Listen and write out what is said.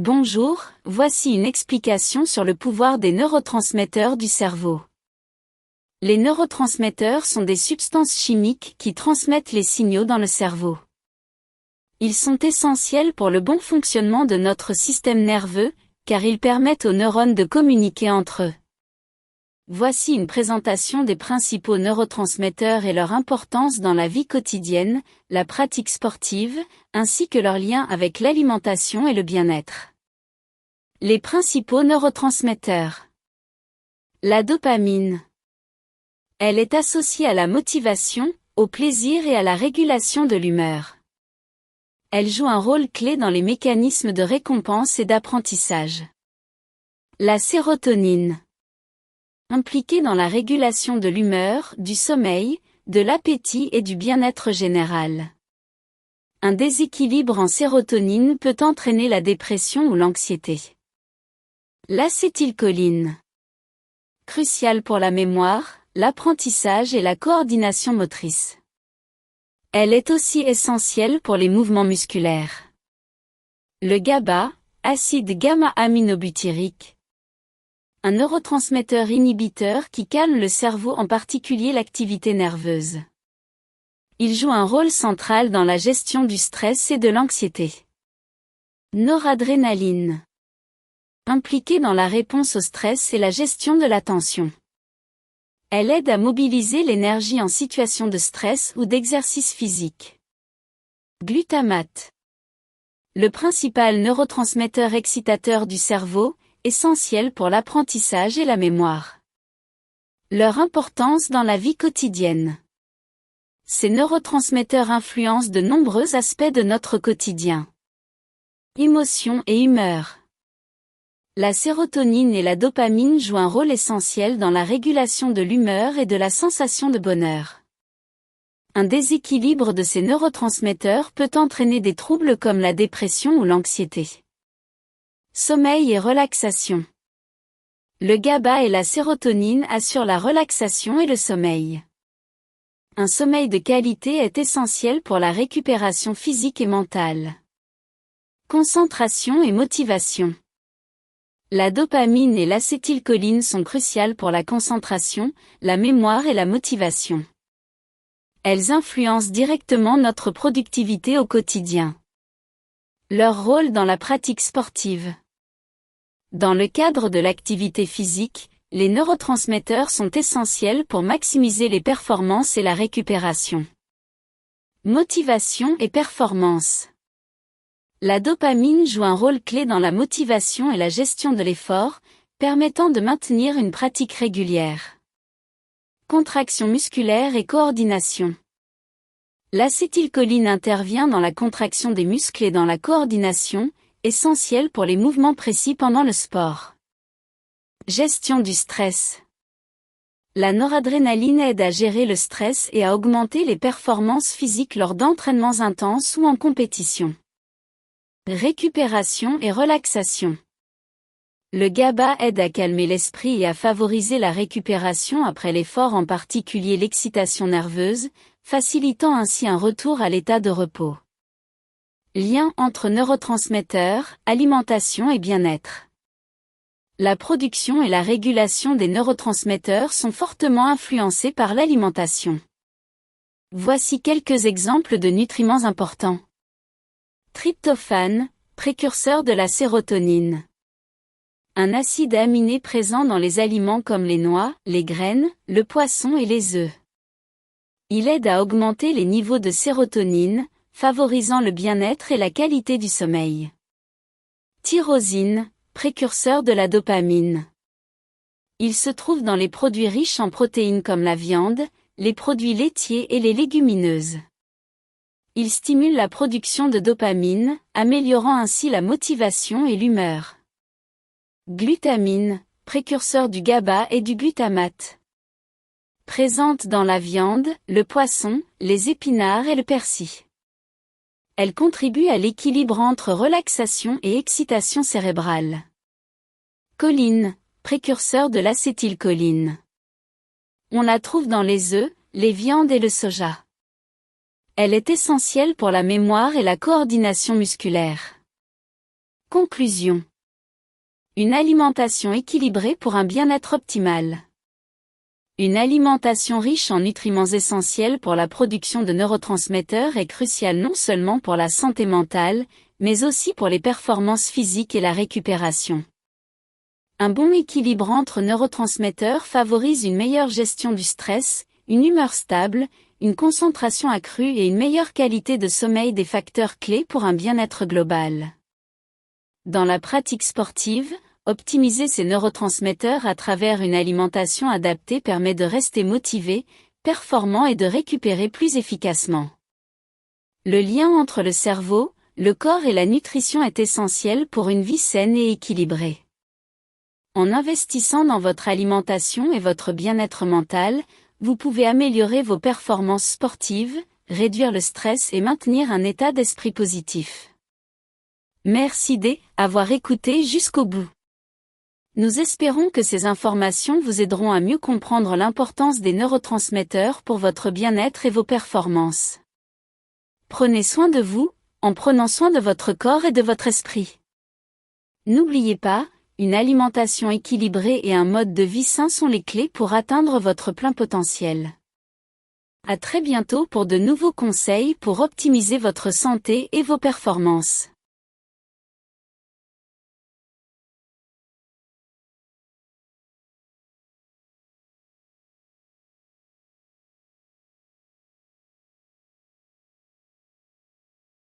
Bonjour, voici une explication sur le pouvoir des neurotransmetteurs du cerveau. Les neurotransmetteurs sont des substances chimiques qui transmettent les signaux dans le cerveau. Ils sont essentiels pour le bon fonctionnement de notre système nerveux, car ils permettent aux neurones de communiquer entre eux. Voici une présentation des principaux neurotransmetteurs et leur importance dans la vie quotidienne, la pratique sportive, ainsi que leur lien avec l'alimentation et le bien-être. Les principaux neurotransmetteurs. La dopamine. Elle est associée à la motivation, au plaisir et à la régulation de l'humeur. Elle joue un rôle clé dans les mécanismes de récompense et d'apprentissage. La sérotonine. Impliquée dans la régulation de l'humeur, du sommeil, de l'appétit et du bien-être général. Un déséquilibre en sérotonine peut entraîner la dépression ou l'anxiété. L'acétylcholine. Cruciale pour la mémoire, l'apprentissage et la coordination motrice. Elle est aussi essentielle pour les mouvements musculaires. Le GABA, acide gamma-aminobutyrique. Un neurotransmetteur inhibiteur qui calme le cerveau, en particulier l'activité nerveuse. Il joue un rôle central dans la gestion du stress et de l'anxiété. Noradrénaline. Impliquée dans la réponse au stress et la gestion de la tension. Elle aide à mobiliser l'énergie en situation de stress ou d'exercice physique. Glutamate. Le principal neurotransmetteur excitateur du cerveau, essentiel pour l'apprentissage et la mémoire. Leur importance dans la vie quotidienne. Ces neurotransmetteurs influencent de nombreux aspects de notre quotidien. Émotions et humeur. La sérotonine et la dopamine jouent un rôle essentiel dans la régulation de l'humeur et de la sensation de bonheur. Un déséquilibre de ces neurotransmetteurs peut entraîner des troubles comme la dépression ou l'anxiété. Sommeil et relaxation. Le GABA et la sérotonine assurent la relaxation et le sommeil. Un sommeil de qualité est essentiel pour la récupération physique et mentale. Concentration et motivation. La dopamine et l'acétylcholine sont cruciales pour la concentration, la mémoire et la motivation. Elles influencent directement notre productivité au quotidien. Leur rôle dans la pratique sportive. Dans le cadre de l'activité physique, les neurotransmetteurs sont essentiels pour maximiser les performances et la récupération. Motivation et performance. La dopamine joue un rôle clé dans la motivation et la gestion de l'effort, permettant de maintenir une pratique régulière. Contraction musculaire et coordination. L'acétylcholine intervient dans la contraction des muscles et dans la coordination, essentielle pour les mouvements précis pendant le sport. Gestion du stress. La noradrénaline aide à gérer le stress et à augmenter les performances physiques lors d'entraînements intenses ou en compétition. Récupération et relaxation. Le GABA aide à calmer l'esprit et à favoriser la récupération après l'effort, en particulier l'excitation nerveuse, facilitant ainsi un retour à l'état de repos. Lien entre neurotransmetteurs, alimentation et bien-être. La production et la régulation des neurotransmetteurs sont fortement influencées par l'alimentation. Voici quelques exemples de nutriments importants. Tryptophane, précurseur de la sérotonine. Un acide aminé présent dans les aliments comme les noix, les graines, le poisson et les œufs. Il aide à augmenter les niveaux de sérotonine, favorisant le bien-être et la qualité du sommeil. Tyrosine, précurseur de la dopamine. Il se trouve dans les produits riches en protéines comme la viande, les produits laitiers et les légumineuses. Il stimule la production de dopamine, améliorant ainsi la motivation et l'humeur. Glutamine, précurseur du GABA et du glutamate. Présente dans la viande, le poisson, les épinards et le persil. Elle contribue à l'équilibre entre relaxation et excitation cérébrale. Choline, précurseur de l'acétylcholine. On la trouve dans les œufs, les viandes et le soja. Elle est essentielle pour la mémoire et la coordination musculaire. Conclusion. Une alimentation équilibrée pour un bien-être optimal. Une alimentation riche en nutriments essentiels pour la production de neurotransmetteurs est cruciale non seulement pour la santé mentale, mais aussi pour les performances physiques et la récupération. Un bon équilibre entre neurotransmetteurs favorise une meilleure gestion du stress, une humeur stable, une concentration accrue et une meilleure qualité de sommeil, des facteurs clés pour un bien-être global. Dans la pratique sportive, optimiser ces neurotransmetteurs à travers une alimentation adaptée permet de rester motivé, performant et de récupérer plus efficacement. Le lien entre le cerveau, le corps et la nutrition est essentiel pour une vie saine et équilibrée. En investissant dans votre alimentation et votre bien-être mental, vous pouvez améliorer vos performances sportives, réduire le stress et maintenir un état d'esprit positif. Merci d'avoir écouté jusqu'au bout. Nous espérons que ces informations vous aideront à mieux comprendre l'importance des neurotransmetteurs pour votre bien-être et vos performances. Prenez soin de vous, en prenant soin de votre corps et de votre esprit. N'oubliez pas, une alimentation équilibrée et un mode de vie sain sont les clés pour atteindre votre plein potentiel. À très bientôt pour de nouveaux conseils pour optimiser votre santé et vos performances.